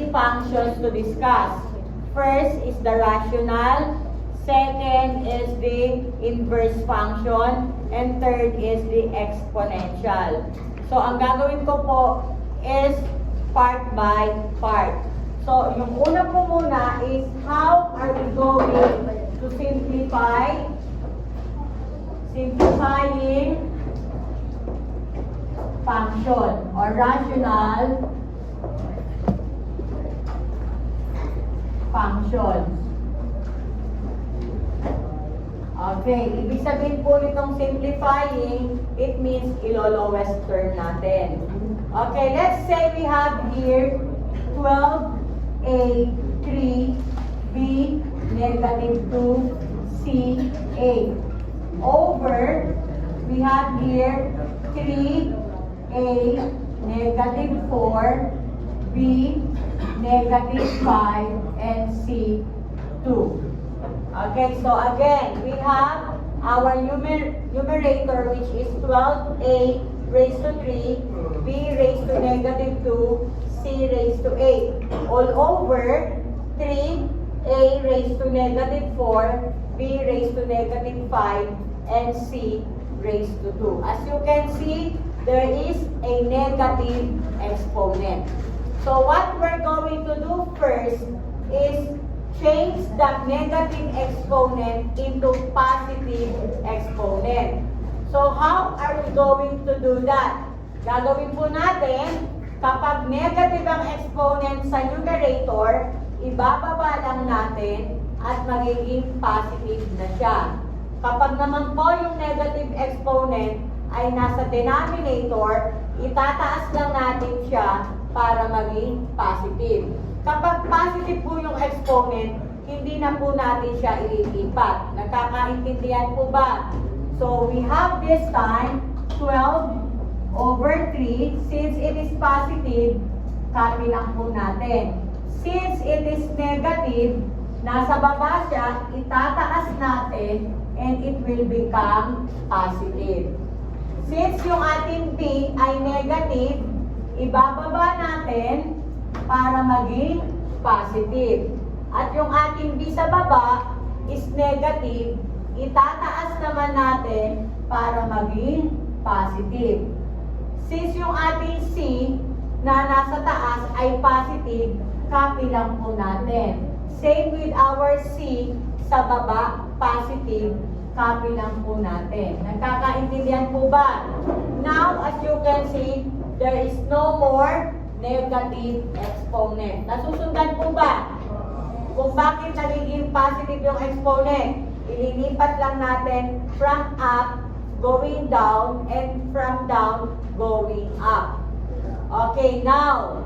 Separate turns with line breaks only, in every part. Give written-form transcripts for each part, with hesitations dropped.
three functions to discuss. First is the rational, second is the inverse function, and third is the exponential. So, ang gagawin ko po is part by part. So, yung una po muna is how are we going to simplifying function or rational functions. Okay, ibig sabihin po nitong simplifying, it means ilo-lowest term natin. Okay, let's say we have here 12a, 3b, negative 2, c, 8. Over, we have here 3a, negative 4, b, negative 5, and c, 2. Okay, so again, we have our numerator which is 12a raised to 3, b raised to negative 2, c raised to 8. All over 3a raised to negative 4, b raised to negative 5, and c raised to 2. As you can see, there is a negative exponent. So what we're going to do first is change the negative exponent into positive exponent. So how are we going to do that? Gagawin po natin, kapag negative ang exponent sa numerator, ibababa lang natin at magiging positive na siya. Kapag naman po yung negative exponent ay nasa denominator, itataas lang natin siya para maging positive. Kapag positive po yung exponent, hindi na po natin siya ililipat. Nagkakaintindihan po ba? So, we have this time 12 over 3. Since it is positive, copy lang po natin. Since it is negative, nasa baba siya, itataas natin and it will become positive. Since yung ating b ay negative, ibababa natin para maging positive. At yung ating b sa baba is negative, itataas naman natin para maging positive. Since yung ating c na nasa taas ay positive, copy lang po natin. Same with our c sa baba, positive, copy lang po natin. Nagkakaintindihan po ba? Now, as you can see, there is no more negative exponent. Nasusundan po ba? Kung bakit nagiging positive yung exponent, ililipat lang natin from up, going down, and from down, going up. Okay, now,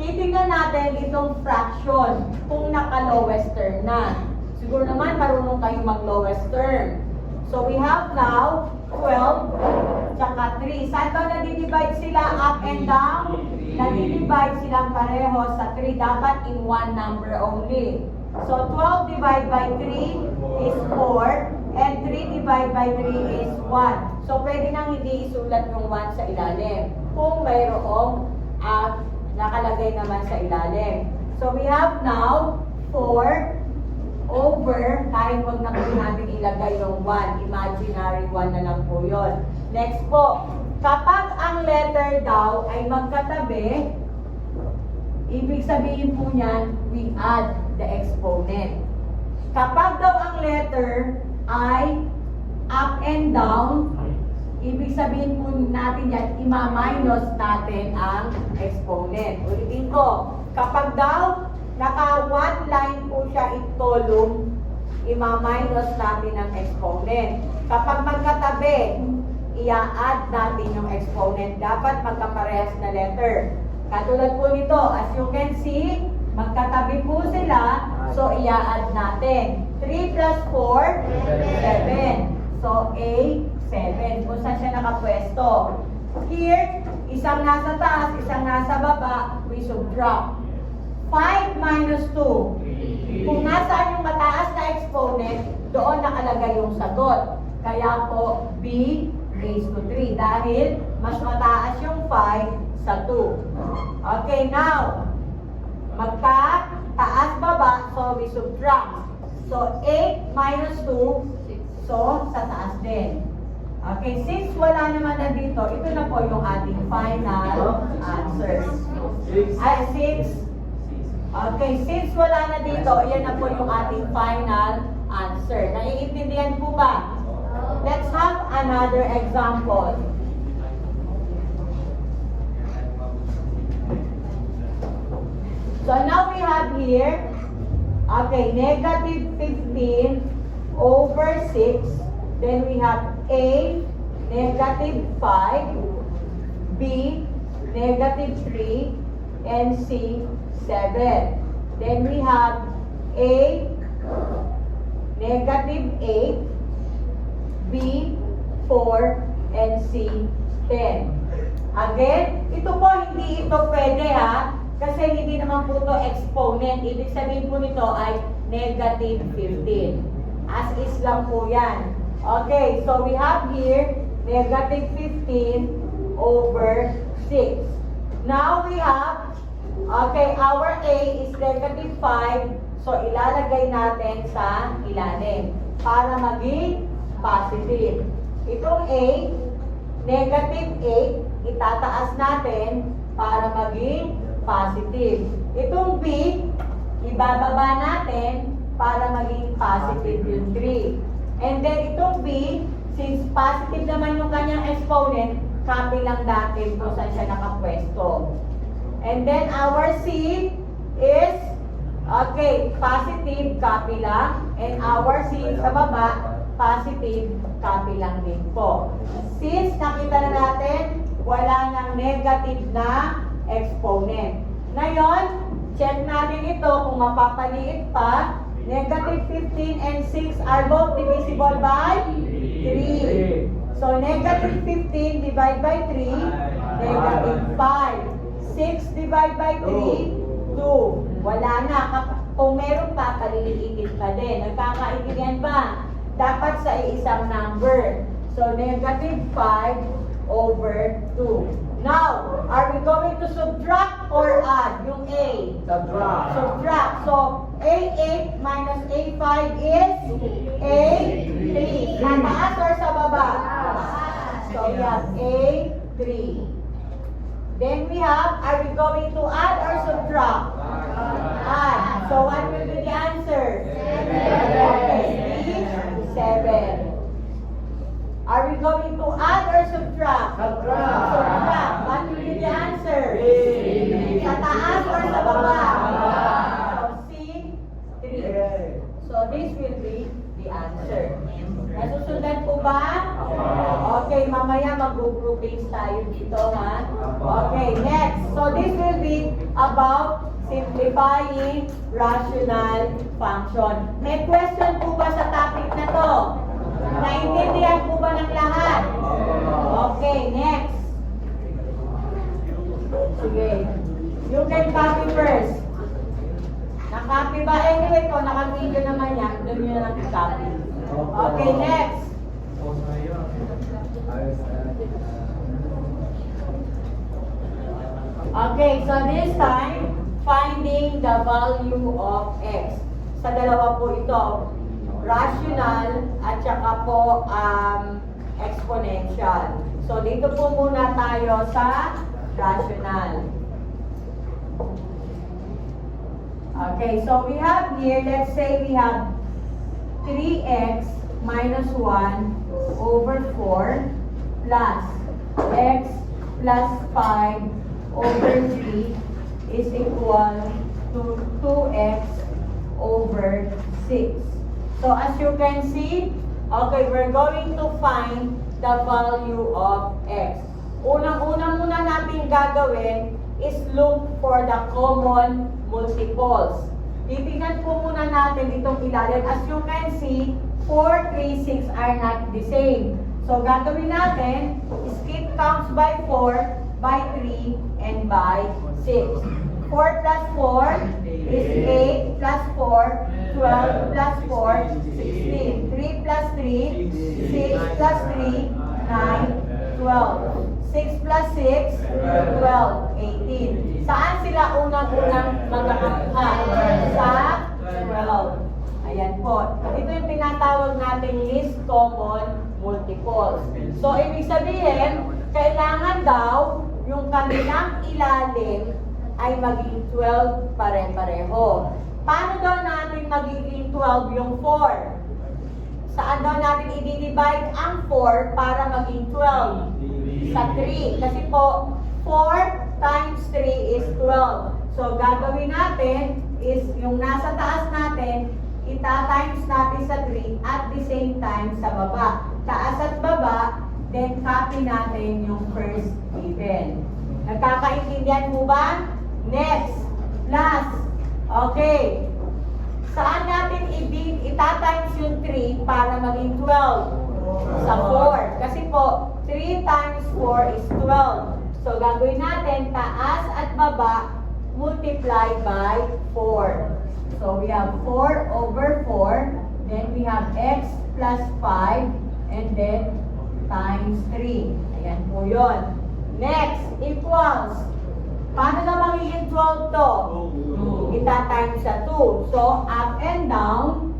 titignan natin itong fraction kung naka-lowest term na. Siguro naman marunong kayo mag-lowest term. So, we have now 12 tsaka 3. Saan ba nadi-divide sila? Up and down? Nadi-divide silang pareho sa 3. Dapat in one number only. So, 12 divided by 3 is 4. And 3 divided by 3 is 1. So, pwede nang hindi isulat yung 1 sa ilalim. Kung mayroong nakalagay naman sa ilalim. So, we have now 4 over, kahit wag na po natin ilagay yung 1, imaginary 1 na lang po yun. Next po, kapag ang letter daw ay magkatabi, ibig sabihin po niyan, we add the exponent. Kapag daw ang letter ay up and down, ibig sabihin po natin yan, ima-minus natin ang exponent. Ulitin ko, kapag daw naka one line po siya in column, ima-minus natin ang exponent. Kapag magkatabi, i-add natin yung exponent. Dapat magkaparehas na letter. Katulad po nito, as you can see, magkatabi po sila, so i-add natin. 3 plus 4, 7. So, A, 7. Kung saan siya nakapwesto. Here, isang nasa taas, isang nasa baba, we subtract. 5 minus 2. Kung nasaan yung mataas na exponent, doon nakalagay yung sagot. Kaya po, B raised to 3. Dahil mas mataas yung 5 sa 2. Okay, now, subtract. So, 8 minus 2, so, sa taas din. Okay, since wala naman na dito, ito na po yung ating final answer. Ay, 6. Okay, since wala na dito, yan na po yung ating final answer. Naiintindihan po ba? Let's have another example. So now we have here, okay, negative 15 over 6. Then we have A, negative 5, B, negative 3, and C, 7. Then we have A, negative 8, B, 4, and C, 10. Again, ito po, hindi ito pwede ha, kasi hindi naman po ito exponent. Ibig sabihin po nito ay negative 15. As is lang po yan. Okay, so we have here negative 15 over 6. Now we have, okay, our A is negative 5. So ilalagay natin sa ilalim para maging positive. Itong A, negative 8, itataas natin para maging positive. Itong B, ibababa natin para maging positive yung 3. And then itong B, since positive naman yung kanyang exponent, copy lang natin kung saan siya nakapwesto. And then our C is, okay, positive, copy lang. And our C sa baba, positive, copy lang din po. Since nakita na natin, wala nang negative na exponent. Ngayon, check natin ito kung mapapaliit pa. Negative 15 and 6 are both divisible by 3. So, negative 15 divide by 3, negative 5. 6 divide by 3, 2. Wala na. Kung meron pa, kaliliitin pa din. Nagkakaintindihan ba? Dapat sa isang number. So, negative 5 over 2. Now, are we going to subtract or add yung A?
Subtract.
Subtract. So, A8 minus A5 is A3. Sa taas or sa baba? So, we have A3. Then we have, are we going to add or subtract? Add. So, what will be the answer? 7. Are we going to add or subtract?
Subtract.
Subtract. What will be the answer? Sa taas or sa baba? So, C, 3. So, this will be the answer. Nasusundan po ba? Okay, mamaya mag-groupings tayo dito, ha? Okay, next. So, this will be about simplifying rational function. May question po ba sa topic na to? Naintindihan po ba ng lahat? Okay, next. Sige. You can copy first. Nakopy ba? Anyway ko, naka-video naman yan. Doon nyo na lang i-copy. Okay, next. Okay, so this time, finding the value of x. Sa dalawa po ito, rational at saka po exponential. So, dito po muna tayo sa rational. Okay, so we have here, let's say we have 3x minus 1 over 4 plus x plus 5 over 3 is equal to 2x over 6. So as you can see, okay, we're going to find the value of x. Unang-una muna natin gagawin is look for the common multiples. Titingnan po muna natin itong ilalim. As you can see, 4, 3, 6 are not the same. So gagawin natin, skip counts by 4, by 3, and by 6. 4 plus 4 is 8 plus 4, 12 plus 4, 16. 3 plus 3, 6 plus 3, 9, 12. 6 plus 6, 12, 18. Saan sila unang-unang magkakakuha? Sa 12. multiples. So, ibig sabihin, kailangan daw yung kanilang ilalim ay maging 12 pare-pareho. Paano daw natin magiging 12 yung 4? Saan daw natin i-divide ang 4 para maging 12? Sa 3. Kasi po, 4 times 3 is 12. So, gagawin natin is yung nasa taas natin, ita-times natin sa 3 at the same time sa baba. Taas at baba, then copy natin yung first given. Nagkakaintindihan mo ba? Next, plus. Okay. Saan natin ita-times yung 3 para maging 12? Sa 4. Kasi po, 3 times 4 is 12. So, gagawin natin, taas at baba, multiply by 4. So, we have 4 over 4. Then, we have x plus 5. And then, times 3. Ayan po yun. Next, equals. Paano na magiging 12 to? Ita-times sa 2. So, up and down,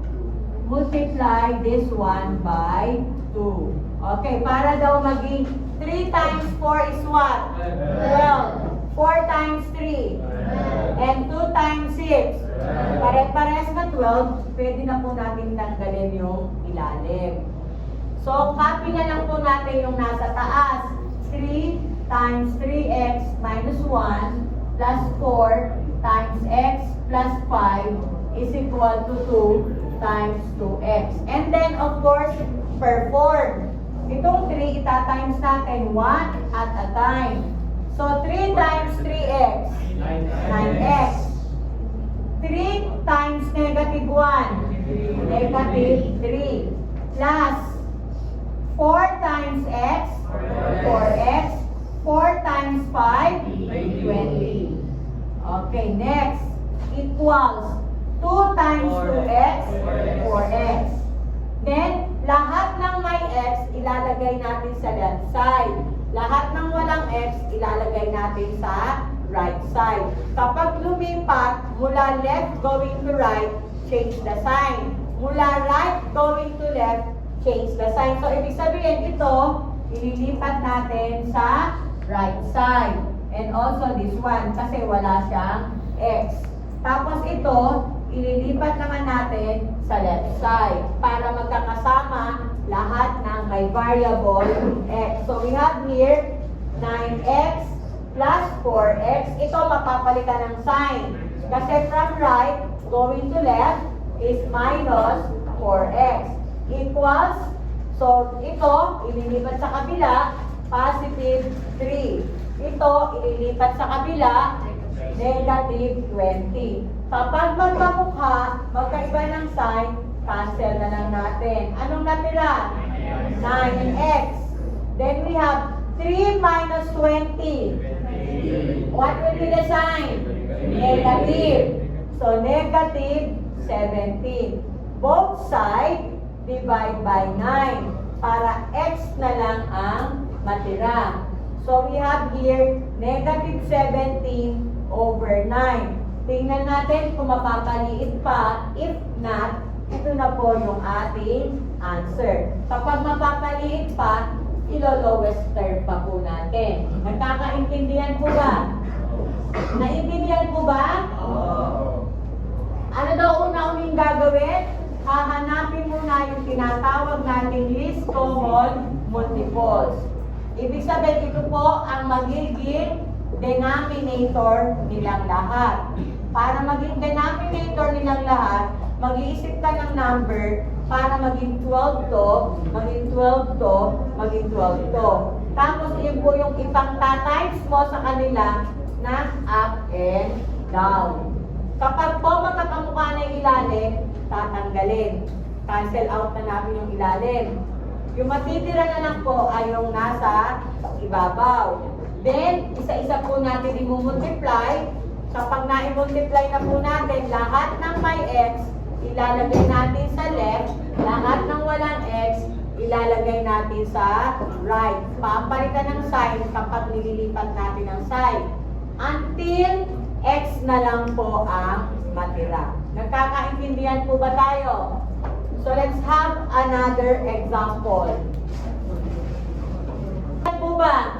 multiply this one by 2. Okay, para daw maging 3 times 4 is what? 12. 4 times 3. And 2 times 6. Pare-pares na 12, pwede na po natin tanggalin yung ilalim. So, copy na lang po natin yung nasa taas. 3 times 3x minus 1 plus 4 times x plus 5 is equal to 2 times 2x. And then, of course, perform. Itong 3, ita-times natin 1 at a time. So, 3 times 3x, 9x. 3 times negative 1, negative 3. Plus, 4 times x, 4x. 4 times 5, 20. Okay, next. Equals 2 times 2x, 4x. Then, lahat ng may x, ilalagay natin sa left side. Lahat ng walang x, ilalagay natin sa right side. Kapag lumipat, mula left going to right, change the sign. Mula right going to left, change the sign. So, ibig sabihin ito, ililipat natin sa right side. And also this one, kasi wala siyang x. Tapos ito, ililipat naman natin sa left side para magkakasama lahat ng may variable x. So we have here 9x plus 4x. Ito mapapalitan ng sign. Kasi from right going to left is minus 4x equals, so ito ililipat sa kabila, positive 3. Ito ililipat sa kabila, negative 20. Kapag magkamukha, magkaiba ng sign, cancel na lang natin. Anong natira? 9x. Then we have 3 minus 20. What will be the sign? Negative. So, negative 17. Both sides, divide by 9. Para x na lang ang matira. So, we have here negative 17 over 9. Tingnan natin kung mapapaliit pa. If not, ito na po yung ating answer. Kapag mapapaliit pa, ilo-lowest term pa po natin. Nagkakaintindihan po ba? Naintindihan po ba? Ano daw una-uning gagawin? Hahanapin muna yung tinatawag nating least common multiples. Ibig sabihin, ito po ang magiging denominator nilang lahat. Para maging denominator nilang lahat, mag-iisip ka ng number para maging 12 to, maging 12 to, maging 12 to. Tapos, yun po yung ipang times mo sa kanila na up and down. Kapag po magkakamukha na yung ilalim, tatanggalin. Cancel out na namin yung ilalim. Yung matitira na lang po ay yung nasa ibabaw. Then, isa-isa po natin i-multiply. Kapag na-multiply na po natin, lahat ng may x, ilalagay natin sa left. Lahat ng walang x, ilalagay natin sa right. Papalitan ng sign kapag nililipat natin ang sign. Until x na lang po ang matira. Nagkakaintindihan po ba tayo? So, let's have another example. ba?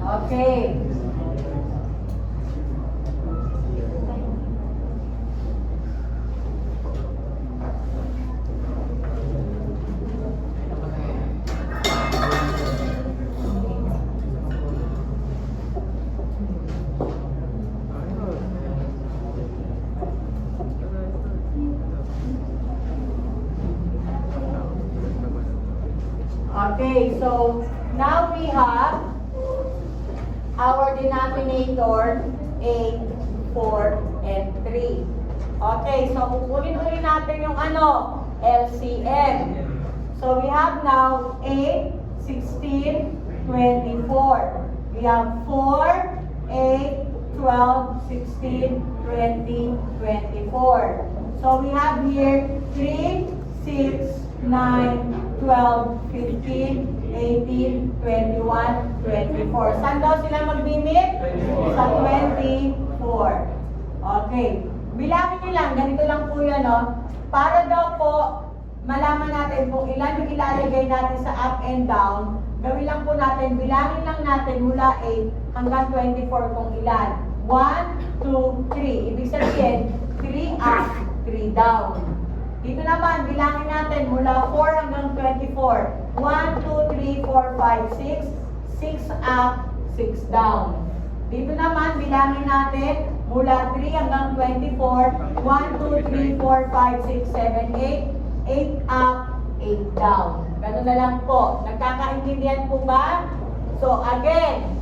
Okay. Okay, so now we have our denominator 8, 4, and 3. Okay, so kukunin natin yung LCM. So we have now 8, 16, 24. We have 4, 8, 12, 16, 20, 24. So we have here 3, 6, 9, 12, 15, 18, 21, 24. Saan daw sila mag-limit? Sa 24. Okay. Bilangin nyo lang, ganito lang po yan, no? Para daw po, malaman natin kung ilan yung ilalagay natin sa up and down, gawin lang po natin, bilangin lang natin mula 8 hanggang 24 kung ilan. 1, 2, 3. Ibig sabihin, 3 up, 3 down. Dito naman, bilangin natin mula 4 hanggang 24. 1, 2, 3, 4, 5, 6. 6 up, 6 down. Dito naman, bilangin natin mula 3 hanggang 24. 1, 2, 3, 4, 5, 6, 7, 8. 8 up, 8 down. Ganun na lang po. Nagkakaintindihan po ba? So, again.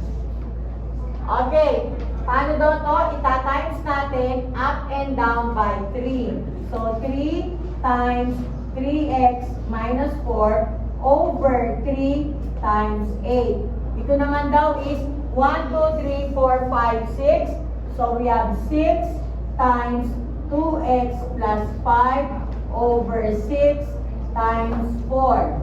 Okay. Paano daw to? Ita-times natin up and down by 3. So, 3 times 3x minus 4 over 3 times 8. Ito naman daw is 1, 2, 3, 4, 5, 6. So we have 6 times 2x plus 5 over 6 times 4.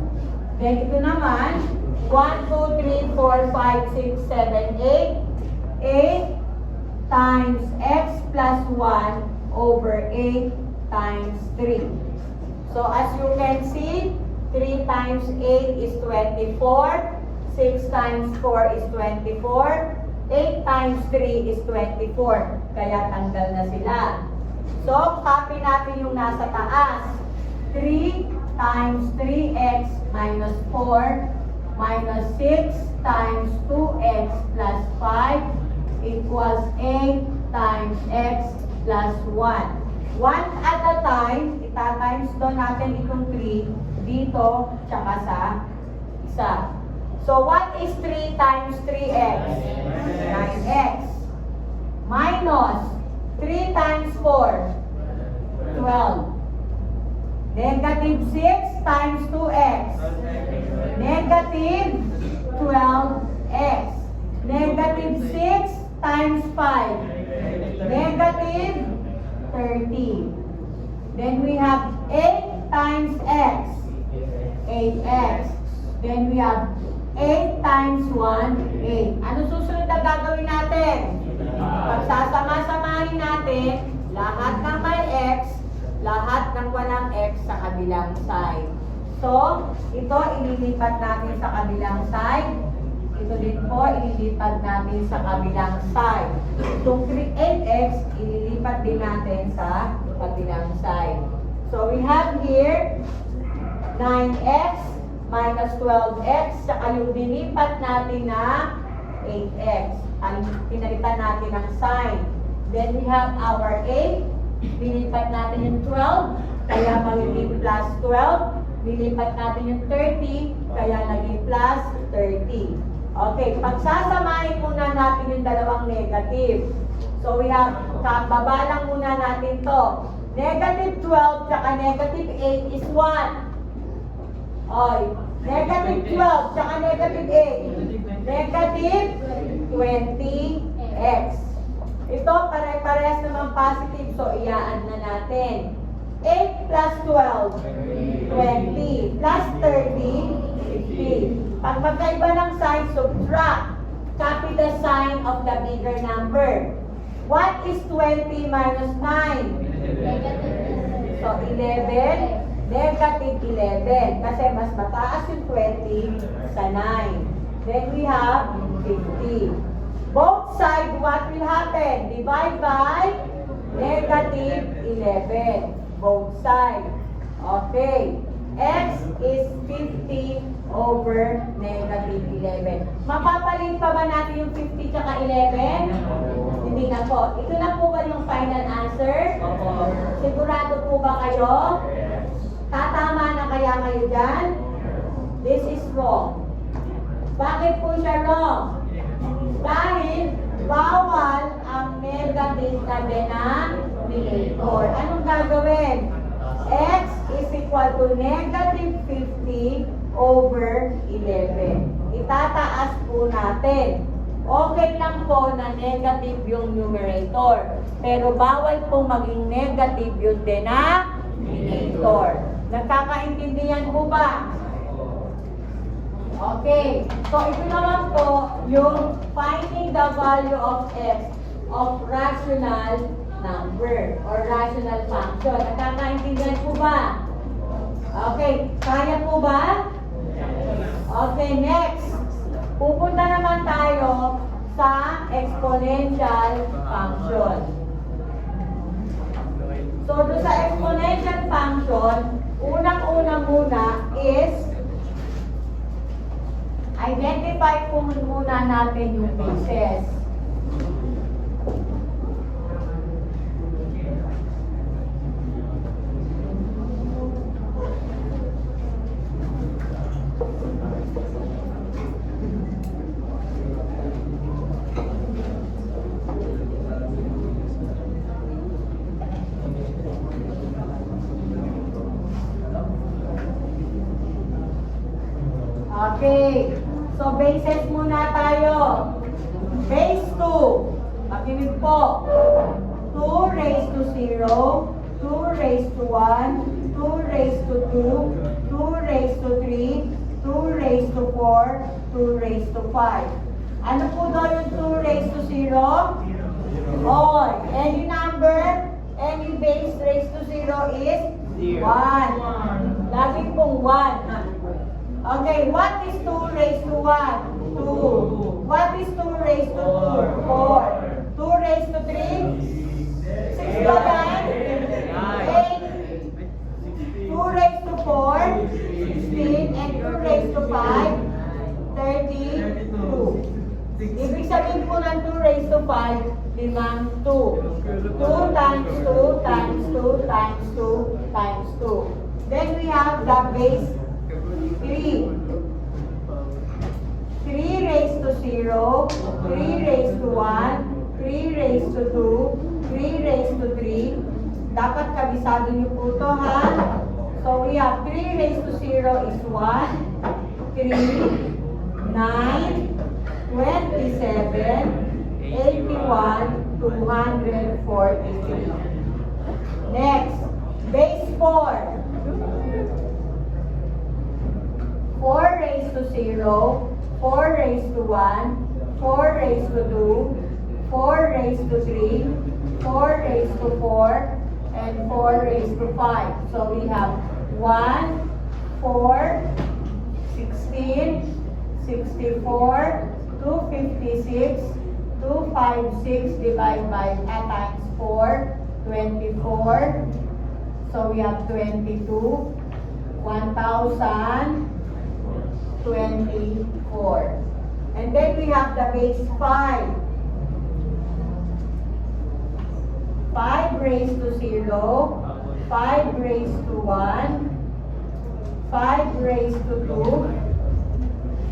Then ito naman, 1, 2, 3, 4, 5, 6, 7, 8. 8 times x plus 1 over 8 times 3. So as you can see, 3 times 8 is 24, 6 times 4 is 24, 8 times 3 is 24. Kaya tanggal na sila. So, copy natin yung nasa taas. 3 times 3x minus 4 minus 6 times 2x plus 5 equals 8 times x plus 1. One at a time, ita-times doon natin itong 3 dito, tsaka sa isa. So, what is 3 times 3x? 9x. Minus 3 times 4, 12. Negative 6 times 2x. Negative 12x. Negative 6 times 5. Negative 30. Then we have 8 times x. 8x. Then we have 8 times 1, 8. Ano susunod na gagawin natin? Pagsasama-samahin natin lahat ng may x, lahat ng walang x sa kabilang side. So, ito ililipat natin sa kabilang side. Ito din po, ililipat natin sa kabilang side. Itong 8x, ililipat din natin sa kabilang side. So, we have here 9x minus 12x, saka yung dinipat natin na 8x. Ang pinalitan natin ng sign. Then, we have our 8. Dinipat natin yung 12, kaya magiging plus 12. Dinipat natin yung 30, kaya naging plus 30. Okay, pagsasamahin muna natin yung dalawang negative. So we have, baba lang muna natin to. Negative 12 tsaka negative 8 is 1. Okay, negative 12 tsaka negative 8. Negative 20x. Ito, pare-parehas naman positive, so iyaan na natin. 8 plus 12, 20. Plus 30, 50. Pag magkaiba ng sign, subtract. Copy the sign of the bigger number. What is 20 minus 9? So, 11, negative 11. Kasi mas mataas yung 20 sa 9. Then we have 50. Both sides, what will happen? Divide by negative 11. Both sides. Okay. X is 50 over negative 11. Mapapalit pa ba natin yung 50 tsaka 11? Hindi na po. Ito na po ba yung final answer? Sigurado po ba kayo? Tatama na kaya kayo dyan? This is wrong. Bakit po siya wrong? Dahil bawal ang negative na denominator. Anong gagawin? X is equal to negative 50 over 11. Itataas po natin. Okay lang po na negative yung numerator. Pero bawal po maging negative yung denominator. Nagkakaintindihan po ba? Okay. So, ito naman po yung finding the value of x of rational number or rational function. Nagkakaintindihan po ba? Okay. Kaya po ba? Okay, next. Pupunta naman tayo sa exponential function. So, doon sa exponential function, unang-una muna is identify po muna natin yung bases. Okay. So, bases muna tayo. Base 2. Makinig po. 2 raised to 0, 2 raised to 1, 2 raised to 2, 2 raised to 3, 2 raised to 4, 2 raised to 5. Ano po doon yung 2 raised to 0? All. Any number, any base raised to 0 is 1. Lagi pong 1. Okay, what is 2 raised to 1? 2. What is 2 raised to 2? 4. 2 raised to 3? 6 ba yan? 8. 2 raised to 4? 16. And 2 raised to 5? 32. Ibig sabihin po ng 2 raised to 5, 2. 2 times 2 times 2 times 2 times 2. Then we have the base 3. 3 raised to 0, 3 raised to 1, 3 raised to 2, 3 raised to 3. Dapat kabisado niyo po ito, ha? So we have 3 raised to 0 is 1, 3, 9, 27, 81, 243. Next, base 4. 4 raised to 0, 4 raised to 1, 4 raised to 2, 4 raised to 3, 4 raised to 4, and 4 raised to 5. So we have 1, 4, 16, 64, 256, 256 divided by times 4, 24. So we have 22, 1,000. 24. And then we have the base 5. 5 raised to 0, 5 raised to 1, 5 raised to 2,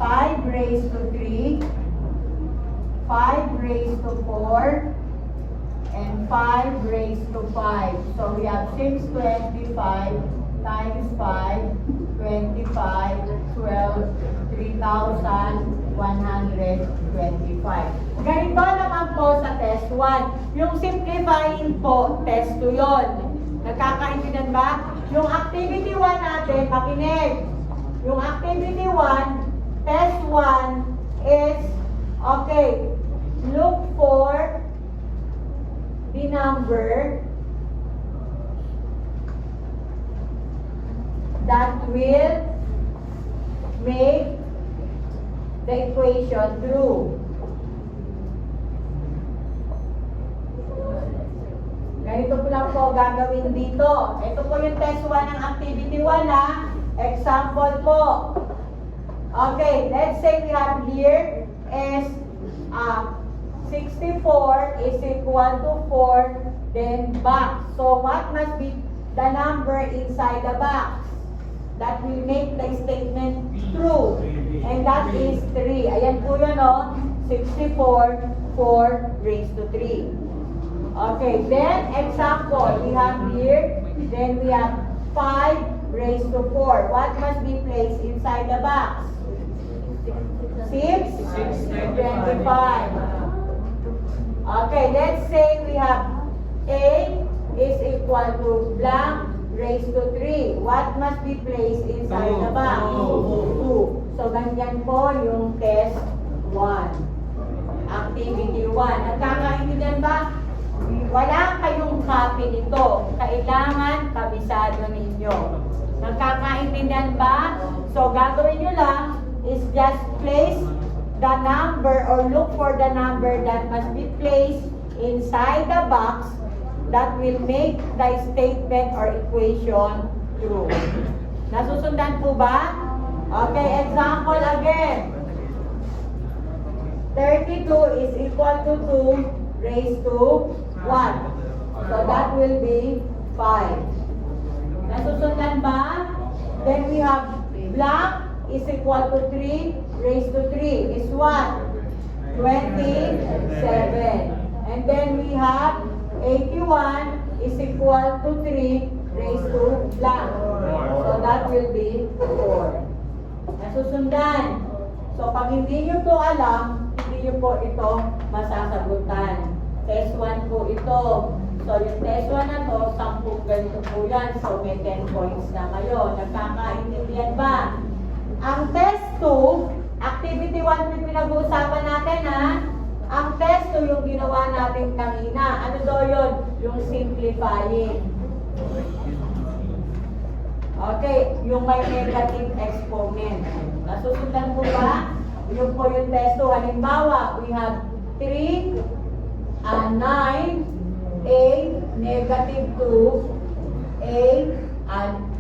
5 raised to 3, 5 raised to 4, and 5 raised to 5. So we have 625 times 5, 25, 12, 3,125. Ganito naman po sa test 1. Yung simplifying po, test 2 yun. Nagkakaintindihan ba? Yung activity 1 natin, makinig. Yung activity 1, test 1 is, okay, look for the number that will make the equation true. Ganito po lang po gagawin dito. Ito po yung test 1 ng activity 1 ha. Example po. Okay, let's say we have here is 64 is equal to 4, then box. So what must be the number inside the box that will make the statement true? And that is 3. Ayan po yun, no? 64, 4 raised to 3. Okay, then example, we have here, then we have 5 raised to 4. What must be placed inside the box? 6, 25. Okay, let's say we have A is equal to blank raised to 3. What must be placed inside the box? 2. So, ganyan po yung test 1. Activity 1. Nagkakaintindihan ba? Wala kayong copy nito. Kailangan kabisado ninyo. Nagkakaintindihan ba? So, gagawin nyo lang is just place the number or look for the number that must be placed inside the box that will make the statement or equation true. Nasusundan po ba? Okay, example again. 32 is equal to 2 raised to 1. So that will be 5. Nasusundan ba? Then we have blank is equal to 3 raised to 3 is what? 27. And then we have 81 is equal to 3 raised to blank. So that will be 4. Nasusundan. So pag hindi nyo to alam, hindi nyo po ito masasagutan. Test 1 po ito. So yung test 1 na to, 10 ganito po yan. So may 10 points na kayo. Nagkakaintindihan ba? Ang test 2, activity 1 yung pinag-uusapan natin ha. Ang test 2 yung ginawa natin kanina. Ano daw yun? Yung simplifying. Okay, yung may negative exponent. Nasusundan po ba? Yung po yung test 2. Halimbawa, we have 3, 9, A, negative 2, A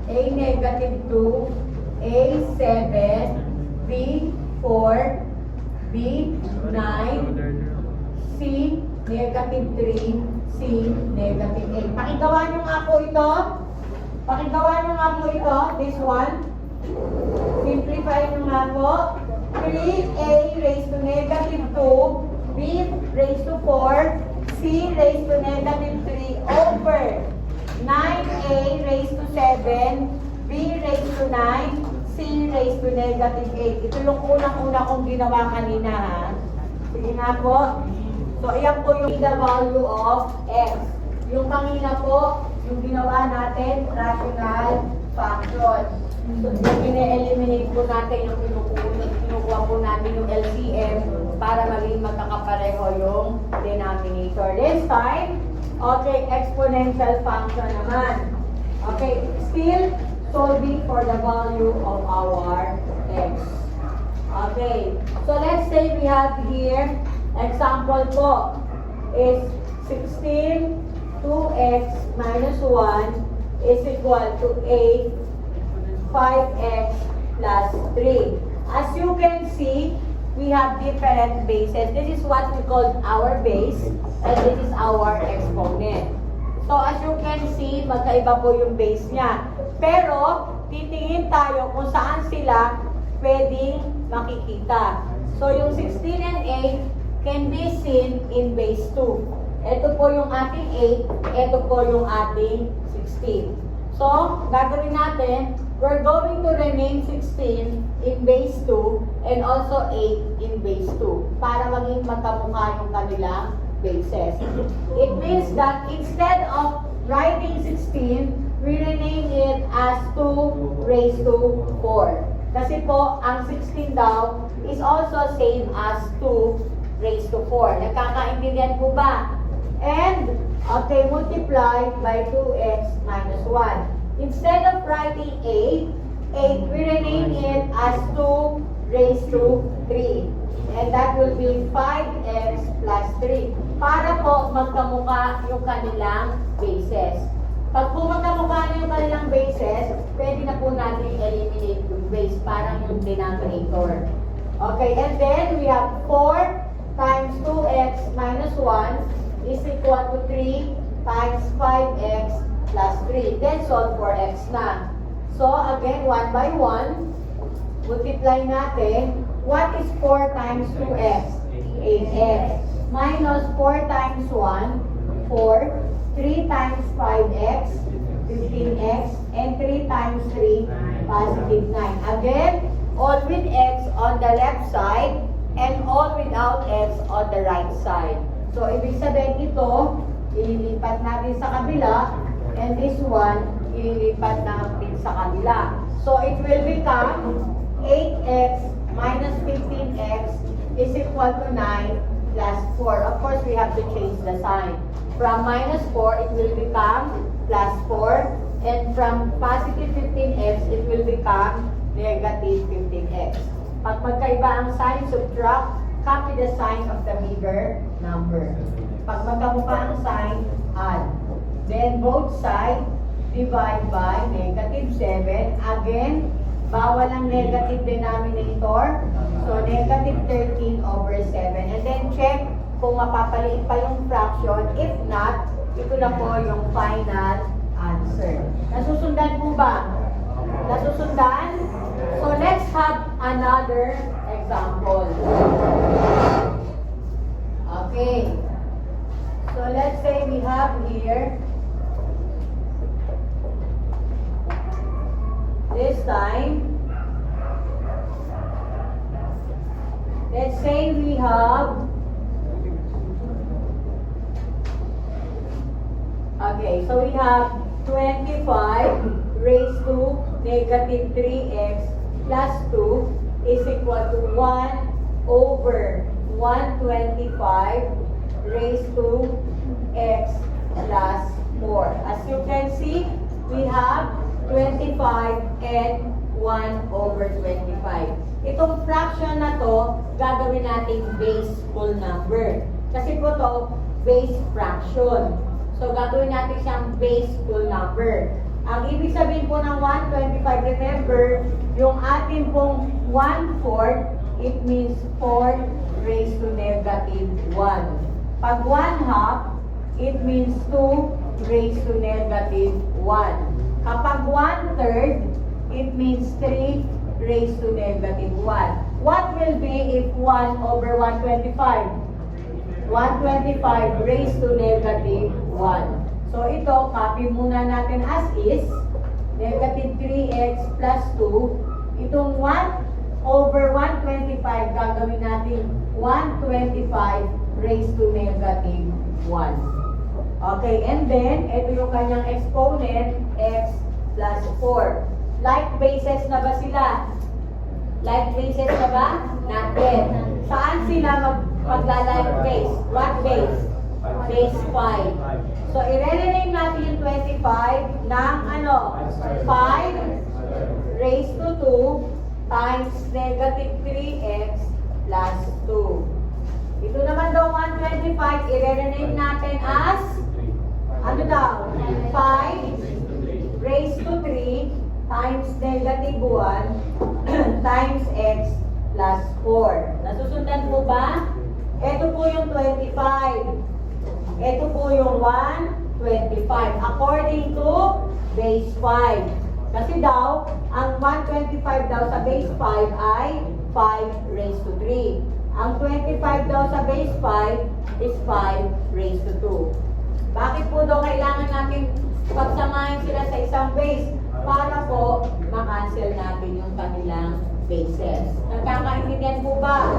negative 2, A 7, B 4, B 9, C negative 3, C negative 8. Pakigawa nyo nga po ito. Pakigawa nyo nga po ito. This one. Simplify nyo nga po. 3A raised to negative 2, B raised to 4, C raised to negative 3 over 9A raised to 7, B raised to 9, C raised to negative 8. Ito yung unang-una kong ginawa kanina ha. Sige nga po. So, iyan po yung the value of x. Yung kanina po, yung ginawa natin, rational function. So, eliminate po natin yung kinukuha po natin yung LCM para maging magkakapareho yung denominator. This time, okay, exponential function naman. Okay, still solving for the value of our x. Okay, so let's say we have here, example po, is 16, 2x minus 1 is equal to 8, 5x plus 3. As you can see, we have different bases. This is what we call our base, and this is our exponent. So as you can see, magkaiba po yung base niya. Pero, titingin tayo kung saan sila pwedeng makikita. So yung 16 and 8 can be seen in base 2. Ito po yung ating 8, ito po yung ating 16. So, gagawin natin, we're going to rename 16 in base 2 and also 8 in base 2 para maging magkamukha yung kanilang bases. It means that instead of writing 16, we rename it as 2 raised to 4. Kasi po, ang 16 daw is also same as 2 raised to 4. Nagkakaintindihan po ba? And, okay, multiply by 2x minus 1. Instead of writing 8, we rename it as 2 raised to 3. And that will be 5x plus 3. Para po magkamukha yung kanilang bases. Pag po magkamukha na yung kanilang bases, pwede na po natin eliminate yung base para yung denominator. Okay, and then we have 4 times 2x minus 1 is equal to 3 times 5x plus 3. Then solve for x na. So again, 1 by 1, multiply natin. What is 4 times 2x? 8x. Minus 4 times 1, 4. 3 times 5x, 15x. And 3 times 3, positive 9. Again, all with x on the left side and all without x on the right side. So, ibig sabihin ito, ililipat natin sa kabila. And this one, ililipat natin sa kabila. So, it will become 8x minus 15x is equal to 9 plus 4. Of course, we have to change the sign. From minus 4, it will become plus 4. And from positive 15x, it will become negative 15x. Pag magkaiba ang sign, subtract, copy the sign of the bigger number. Pag magkamukha ang sign, add. Then both sides, divide by negative 7. Again, bawal ang negative denominator. So, negative 13 over 7. And then check kung mapapaliit pa yung fraction. If not, ito na po yung final answer. Nasusundan po ba? Nasusundan? So, let's have another example. Okay. So, let's say we have here this time, let's say we have, okay, so we have 25 raised to negative 3x plus 2 is equal to 1 over 125 raised to x plus 4. As you can see, we have 25 and 1 over 25. Itong fraction na to, gagawin natin base whole number. Kasi po to, base fraction. So, gagawin natin siyang base whole number. Ang ibig sabihin po ng 125, remember, yung ating pong 1/4, it means 4 raised to negative 1. Pag 1/2, it means 2 raised to negative 1. Kapag 1/3, it means 3 raised to negative 1. What will be if 1 over 125? 125 raised to negative 1. So ito, copy muna natin as is. Negative 3x plus 2. Itong 1 over 125, gagawin natin 125 raised to negative 1. Okay, and then, ito yung kanyang exponent, x plus 4. Like bases na ba sila? Like bases na ba? Not yet. Saan sila magla-like base? What base? Base 5. So, i-rename natin yung 25 ng ano? 5 raised to 2 times negative 3x plus 2. Ito naman daw 125, i-rename natin as ano daw? 5 raised to 3 times negative 1 times x plus 4. Nasusundan po ba? Ito po yung 25. Ito po yung 125. According to base 5. Kasi daw, ang 125 daw sa base 5 ay 5 raised to 3. Ang 25 daw sa base 5 is 5 raised to 2. Bakit po daw kailangan natin pagsamahin sila sa isang base? Para po makancel natin yung kanilang bases. Nagkakaintindihan po ba?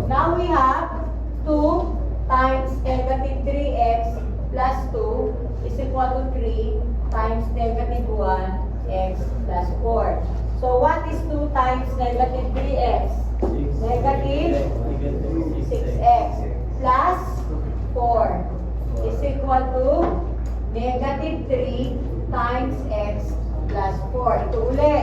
Now we have 2 times negative 3x plus 2 is equal equal to 3 times negative 1x plus 4. So what is 2 times negative 3x? Negative 6x plus 4 is equal to negative 3 times x plus 4. Ito uli.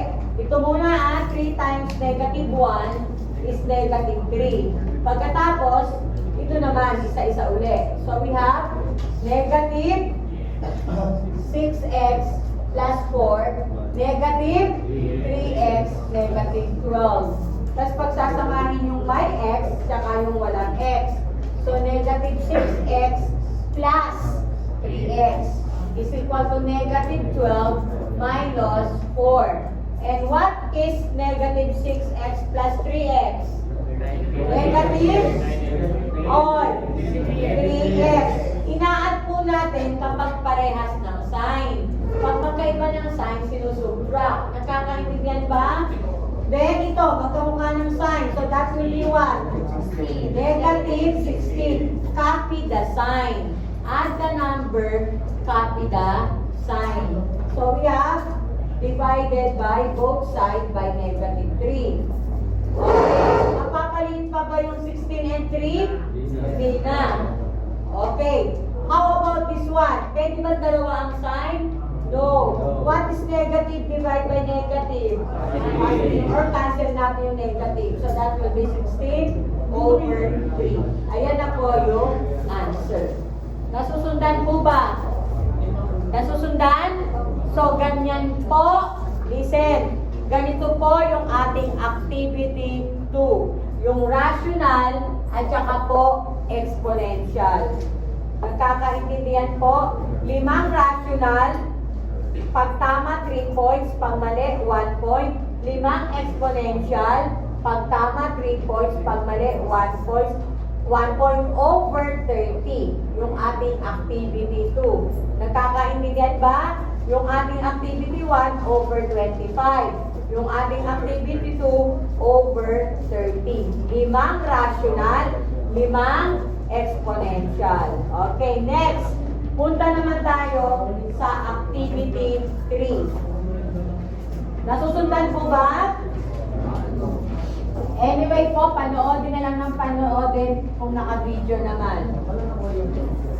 Ito muna 3 times negative 1 is negative 3. Pagkatapos, ito naman, isa-isa uli. So we have negative 6x plus 4, negative 3x, negative 12. Tapos pagsasamahin yung may x, tsaka yung walang x. So negative 6x plus 3x is equal to negative 12 minus 4. And what is negative 6x plus 3x? Negative all 3x. Ina-add po natin kapag parehas ng sign. Pag magkaiba ng sign, sinusubtract. Nakakaintindihan ba? Then ito, magkamukha ng sign. So that will be what? Negative 16. Copy the sign. Add the number, copy the sign. So we have divided by both sides by negative 3. Okay. Mapapalit pa ba yung 16 and 3? Hindi na. Okay. How about this one? Pwede ba dalawa ang sign? No. What is negative divided by negative? Or cancel natin yung negative. So that will be 16 over 3. Ayan na po yung answer. Nasusundan po ba? Nasusundan? So, ganyan po. Listen. Ganito po yung ating activity 2. Yung rational at saka po exponential. Nagkakaintindihan po? 5 rational. Pag tama, 3 points. Pag mali, 1 point. 5 exponential. Pag tama, 3 points. Pag mali, 1 point. 1 point over 30. Yung ating activity 2. Nagkakaintindihan ba? Yung ating activity 1 over 25. Yung ating activity 2 over 30. 5 rational, 5 exponential. Okay, next. Punta naman tayo sa activity 3. Nasusundan po ba? Anyway po, panoodin na lang ng panoodin kung naka-video naman.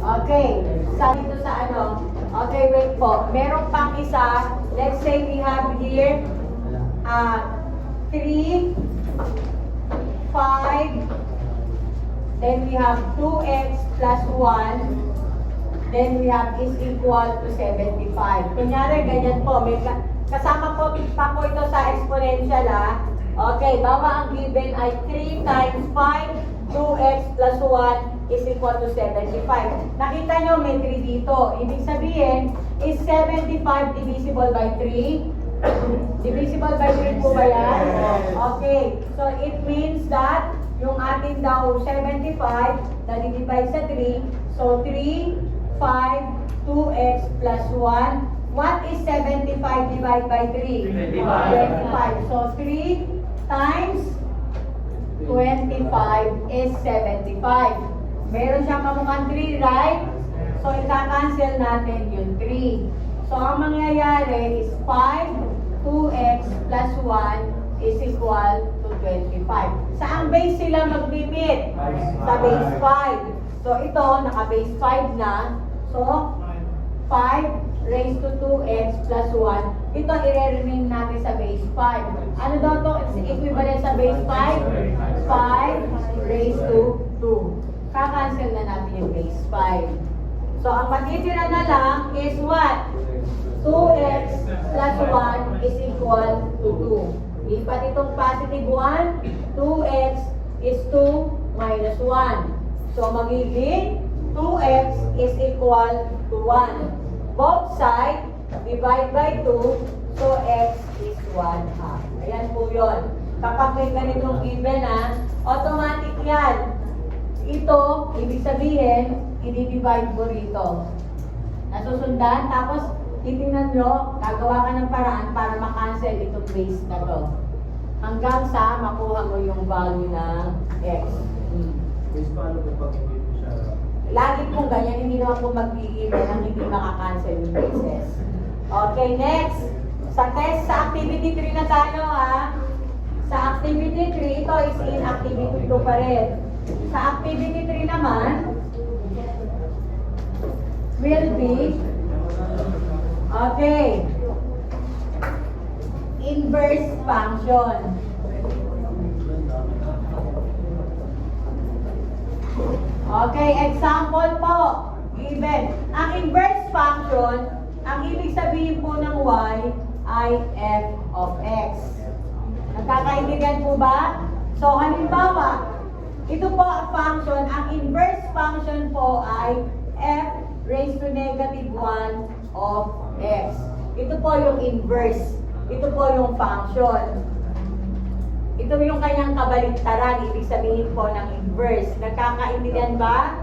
Okay, sa dito sa ano. Okay, wait po. Meron pang isa. Let's say we have here 3, 5, then we have 2x plus 1, then we have is equal to 75. Kunyari, ganyan po. May kasama po pa po ito sa exponential Okay, bawa ang given ay 3 times 5, 2x plus 1 is equal to 75. Nakita nyo, may 3 dito. Ibig sabihin, is 75 divisible by 3? Divisible by 3 po ba yan? Okay, so it means that yung ating daw 75 na divide sa 3, so 3, 5, 2x plus 1. What is 75 divided by 3? 25. So 3 times 25 is 75. Meron siyang kamukhang 3, right? So, ika-cancel natin yung 3. So, ang mangyayari is 5, 2x plus 1 is equal to 25. Saan base sila magbibit? Sa base 5. So, ito, naka-base 5 na. So, 5 raised to 2x plus 1. Ito, i-remain natin sa base 5. Ano daw to? It's equivalent sa base 5? 5 raised to 2. Kakancel na natin yung base 5. So, ang matitira na lang is what? 2x plus 1 is equal to 2. Lipat itong positive 1. 2x is 2 minus 1. So, magiging 2x is equal to 1. Both sides, divide by 2, so x is 1/2. Ayan po yun. Kapag may ganitong given automatic yan. Ito, ibig sabihin, i-divide mo rito. Nasusundan, tapos titingnan nyo, gagawa ka ng paraan para makancel itong base na to. Hanggang sa makuha mo yung value ng x.
Base paano kung pag hindi mo siya?
Lagi pong ganyan, hindi naman po mag-i-even ang hindi makakancel yung bases. Okay, next. Sa test, sa activity 3 na tayo ha. Sa activity 3, ito is in activity 2 pa rin. Sa activity 3 naman, will be, okay, inverse function. Okay, example po, given. Ang inverse function, ang ibig sabihin po ng y ay f of x. Nagkakaintindihan po ba? So, halimbawa, ito po ang function, ang inverse function po ay f raised to negative 1 of x. Ito po yung inverse. Ito po yung function. Ito yung kanyang kabaliktaran, ibig sabihin po ng inverse. Nagkakaintindihan ba?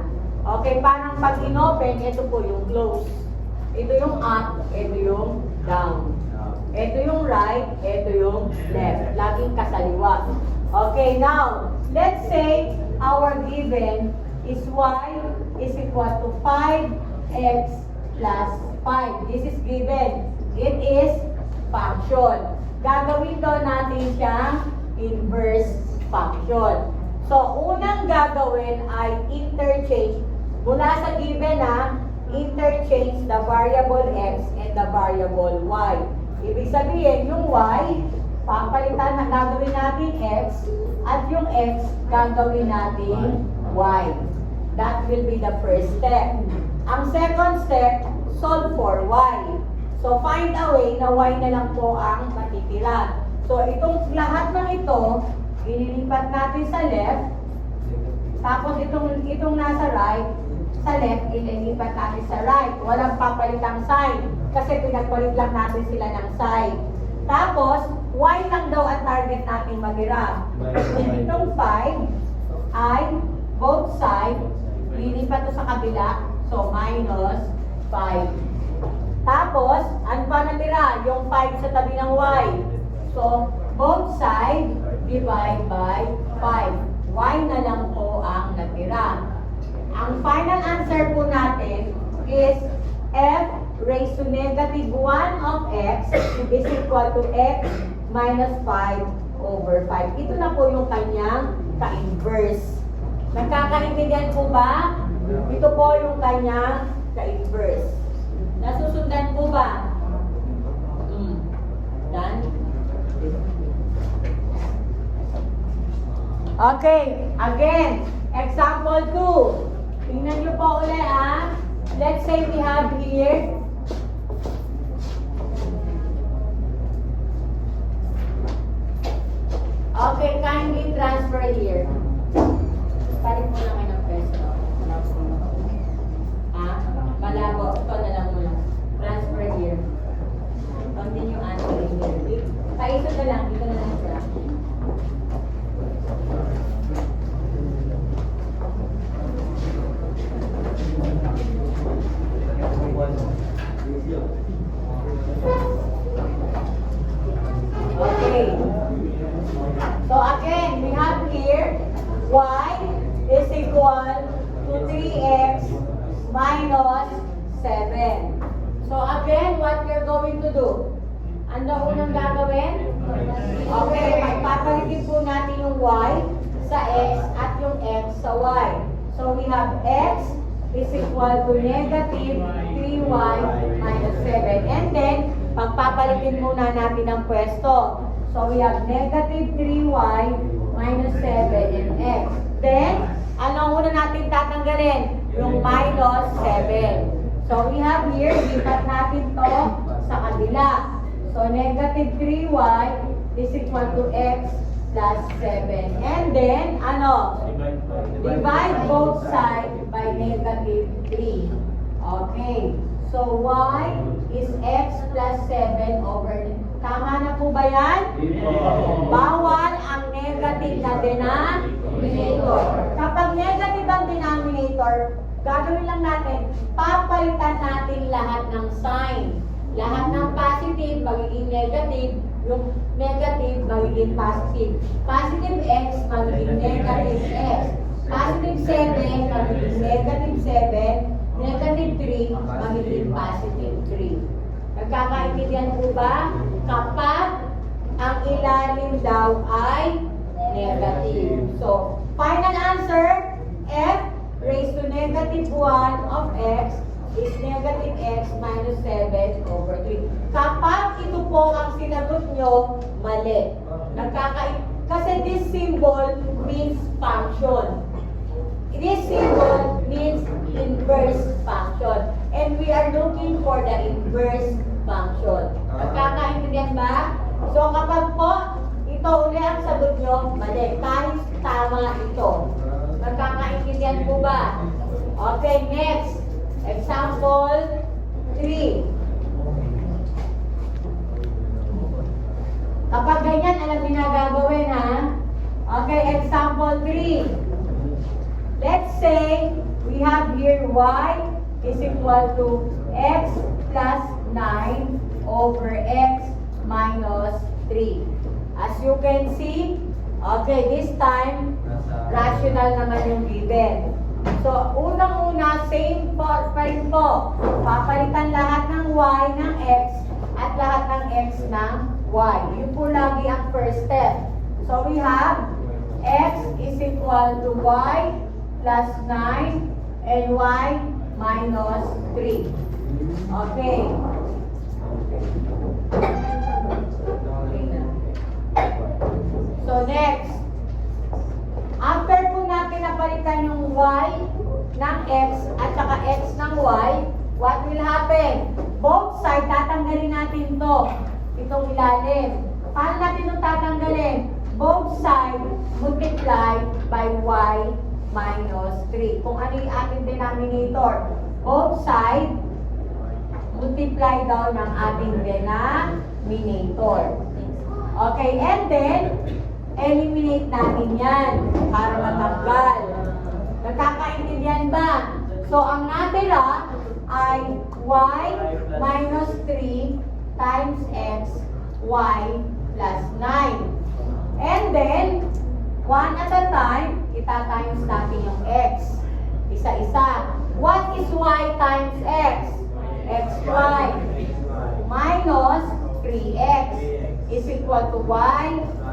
Okay, parang pag inopen, ito po yung close. Ito yung up, ito yung down. Ito yung right, ito yung left. Laging kasaliwa. Okay, now, let's say our given is y is equal to 5x plus 5. This is given. It is function. Gagawin daw natin siyang inverse function. So, unang gagawin ay interchange. Mula sa given interchange the variable x and the variable y. Ibig sabihin, yung y, papalitan na gagawin natin x, at yung x, gagawin natin y. That will be the first step. Ang second step, solve for y. So, find a way na y na lang po ang matitira. So, itong lahat ng ito, ililipat natin sa left. Tapos, itong nasa right, sa left, ililipat natin sa right. Walang papalitang sign. Kasi pinagpalit lang natin sila ng sign. Tapos, y lang daw ang target natin matira. Itong 5 ay both sides, lilipat to sa kabila. So, minus 5. Tapos, ano pa natira? Yung 5 sa tabi ng y. So, both sides divide by 5. Y na lang po ang natira. Ang final answer po natin is f raised to negative 1 of x is equal to x minus 5 over 5. Ito na po yung kanyang ka-inverse. Nagkakaintindihan po ba? Ito po yung kanyang ka-inverse. Nasusundan po ba? Done? Okay, again, example 2. Tingnan nyo po ulit Let's say we have here okay, kindly transfer here. Palit mo naman ang pwesto. Malabo. Ito na lang muna. Transfer here. Continue answering here. Paisod na lang. Dito na lang siya. Okay. So again, we have here y is equal to 3x minus 7. So again, what we're going to do? Ano unang gagawin? Okay, magpapalitin po natin yung y sa x at yung x sa y. So we have x is equal to negative 3y minus 7. And then, pagpapalitin muna natin ang pwesto. So we have negative 3y minus 7 and x. Then, ano una natin tatanggalin? Yung minus 7. So we have here, lipat natin to sa kabila. So negative 3y is equal to x plus 7. And then, ano? Divide both sides by negative 3. Okay. So y is x plus 7 over. Tama na po ba yan? Bawal ang negative na denominator. Kapag negative ang denominator, gagawin lang natin, papalitan natin lahat ng sign. Lahat ng positive magiging negative, yung negative magiging positive. Positive x magiging negative x. Positive 7, magiging negative 7. Negative 3, magiging positive 3. Nagkakaintindihan po ba? Kapag ang ilalim daw ay negative. So, final answer, f raised to negative 1 of x is negative x minus 7 over 3. Kapag ito po ang sinagot nyo, mali. Kasi this symbol means function. This symbol means inverse function. And we are looking for the inverse function. Nagkakaintindihan ba? So kapag po, ito uli ang sagot nyo, mali. Kahit tama ito. Nagkakaintindihan po ba? Okay, next. Example 3. Kapag ganyan, alam niyo na gagawin, ha? Okay, example 3. Let's say we have here y is equal to x plus 9 over x minus 3. As you can see, okay, this time, rational naman yung given. So, unang-una, same pa rin po. Papalitan lahat ng y ng x at lahat ng x ng y. Yun po lagi ang first step. So, we have x is equal to y plus 9 and y minus 3. Okay. So, next. After po natin napalitan yung y ng x at saka x ng y, what will happen? Both sides, tatanggalin natin to. Itong ilalim. Paano natin itong tatanggalin? Both sides multiply by y minus 3. Kung ano yung ating denominator. Both sides multiply daw ng ating denominator. Okay, and then, eliminate natin yan para matanggal. Nagkakaintindihan ba? So, ang natira ay y minus 3 times x, y plus 9. And then, one at a time, itatimes natin yung x. Isa-isa. What is y times x? xy minus 3x is equal to y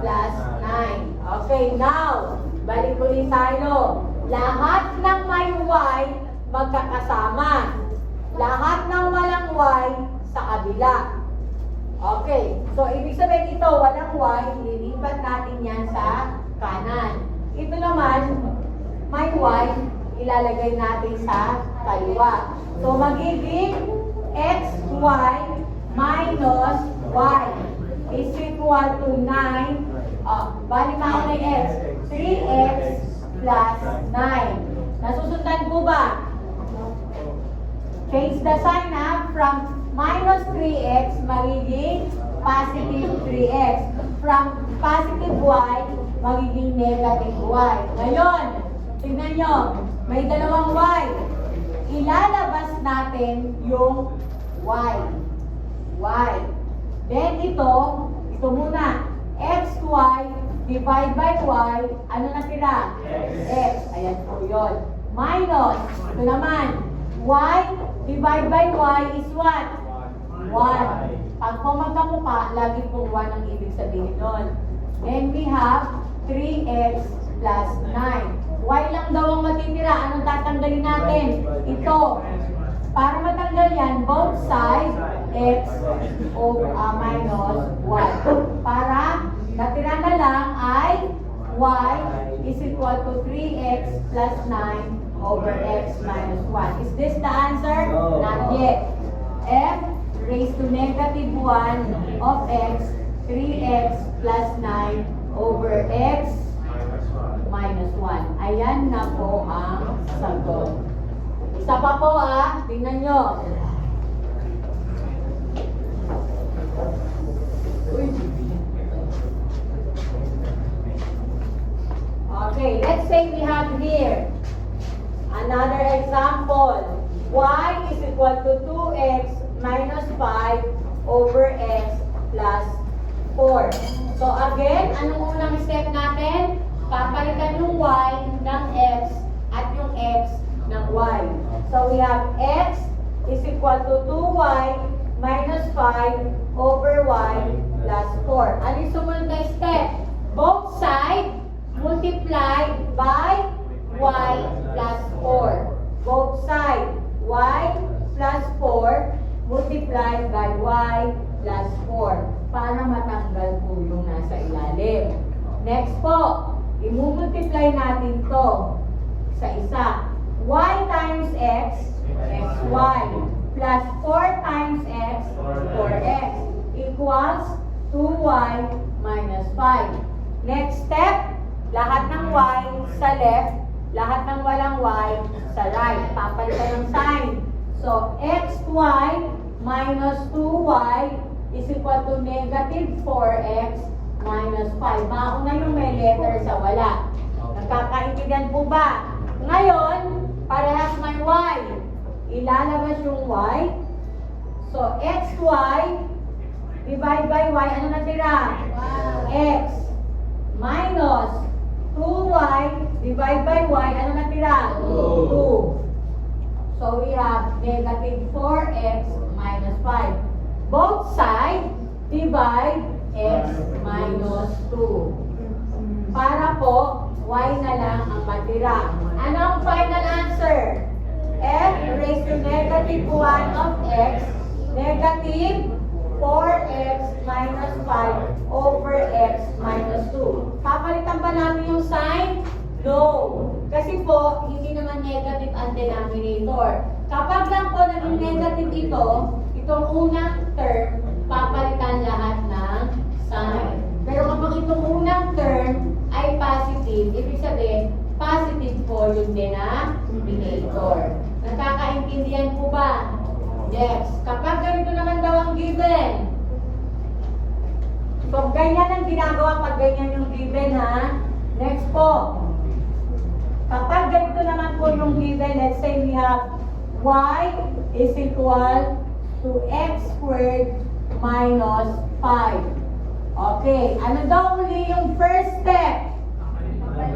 plus 9. Okay, now, balik ulit tayo. Lahat ng may y, magkakasama. Lahat ng walang y, sa kabila. Okay, so ibig sabihin ito, walang y, lilipat natin yan sa kanan. Ito naman, may y, ilalagay natin sa kaliwa. So magiging xy minus y is equal to 9. Balik na ako ng x. 3x plus 9. Nasusundan po ba? Change the sign na from minus 3x magiging positive 3x. From positive y magiging negative y. Ngayon, tignan nyo, may dalawang y. Ilalabas natin yung y. Y. Then ito muna. xy divide by y, ano na tira? X. Ayan po yun. Minus, ito naman, y divide by y is what? 1. Pag po magkamukha, lagi po 1 ang ibig sabihin nun. Then we have 3x plus 9. Y lang daw ang matitira. Anong tatanggalin natin? Ito. Para matanggal yan, both sides, x over minus 1. Para natira na lang ay y is equal to 3x plus 9 over x minus 1. Is this the answer?
No.
Not yet. F raised to negative 1 of x, 3x plus 9 over x minus 1. Ayan na po ang sagot. Isa pa po tingnan nyo. Okay, let's say we have here another example. Y is equal to 2x minus 5 over x plus 4. So again, anong unang step natin? papalitan yung y ng x at yung x ng y. So we have x is equal to 2y minus 5 over y plus 4. Ano yung sumunod na step? Both sides multiplied by y plus 4. Both sides y plus 4 multiplied by y plus 4 para matanggal po yung nasa ilalim. Next po, i-multiply natin to sa isa. Y times x, xy, plus 4 times x, 4x, equals 2y minus 5. Next step, lahat ng y sa left, lahat ng walang y sa right. Papalitan yung sign. So, xy minus 2y is equal to negative 4x minus 5. Mauna yung may letter sa wala. Nagkakaintindihan po ba? Ngayon, parehas may y. Ilalabas yung y. So, xy divide by y. Ano natira? X minus 2y divide by y. Ano natira? 2. So, we have negative 4x minus 5. Both sides divide x minus 2. Para po, y na lang ang matira. Ano ang final answer? F raised to negative 1 of x, negative 4x minus 5 over x minus 2. Papalitan ba namin yung sign? No. Kasi po, hindi naman negative ang denominator. Kapag lang po naging negative ito, itong unang term, papalitan lahat ng sign. Pero kapag itong unang term ay positive, ibig sabihin, positive po yung denominator. Nagkakaintindihan po ba? Yes. Kapag ganito naman daw ang given, so ganyan ang ginagawa pag ganyan yung given, ha? Next po. Kapag ganito naman po yung given, let's say we have y is equal to x squared minus 5. Okay, ano daw uli yung first step?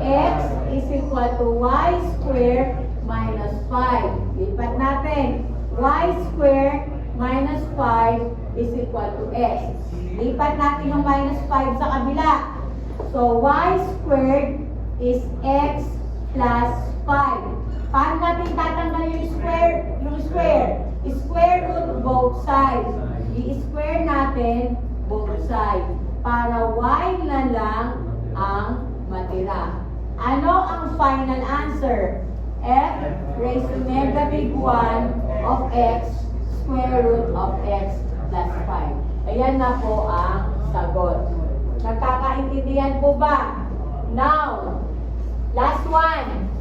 X is equal to y squared minus 5. Lipat natin. Y squared minus 5 is equal to x. Lipat natin yung minus 5 sa kabila. So, y squared is x plus 5. Paano natin tatanggal yung square? Square root both sides. I-square natin both sides. Para y na lang ang matira. Ano ang final answer? F raised to negative 1 of x square root of x plus 5. Ayan na po ang sagot. Nagkakaintindihan po ba? Now, last one.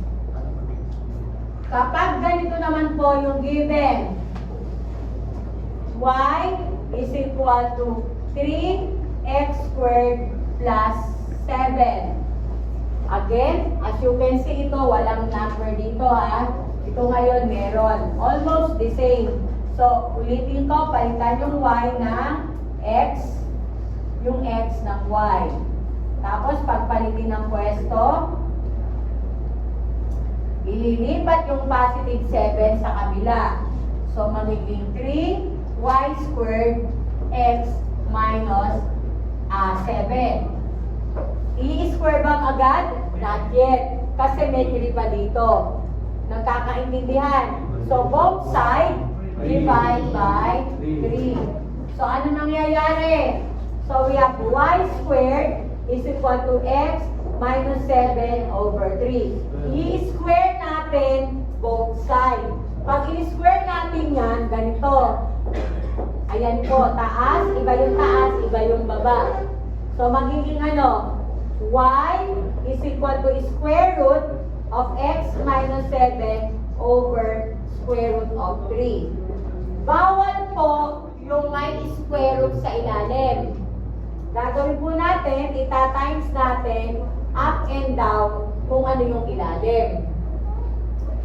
Kapag ganito naman po yung given, y is equal to 3x squared plus 7. Again, as you can see, ito walang number dito, ha. Ito ngayon meron. Almost the same. So, ulitin ko, palitan yung y ng x, yung x ng y. Tapos, pagpalitin ng pwesto, ililipat yung positive 7 sa kabila. So, magiging 3y squared x minus 7. I-square bang agad? Not yet. Kasi may 3 pa dito. Nagkakaintindihan. So, both sides divide by 3. So, ano nangyayari? So, we have y squared is equal to x minus 7 over 3. I-square natin both sides. Pag i-square natin yan, ganito. Ayan po, taas, iba yung taas, iba yung baba. So, magiging ano? Y is equal to square root of x minus 7 over square root of 3. Bawal po yung may square root sa ilalim. Gagawin po natin, ita-times natin up and down kung ano yung ilalim.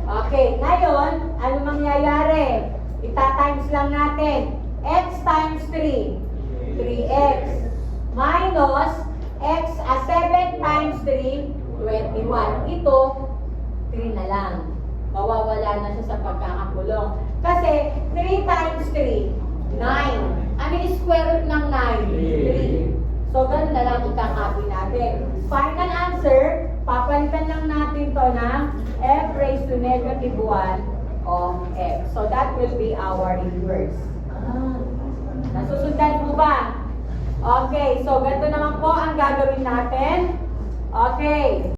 Okay, ngayon, ano mangyayari? Ita-times lang natin. X times 3, 3x minus x, 7 times 3, 21. Ito, 3 na lang. Mawawala na siya sa pagkakakulong. Kasi 3 times 3, 9. Ano yung square root ng 9? 3. So, ganun na lang ikakapi natin. Final answer, papalitan lang natin to ng f raised to negative 1 of x. So, that will be our inverse. Nasusundan mo ba? Okay, so ganito naman po ang gagawin natin. Okay.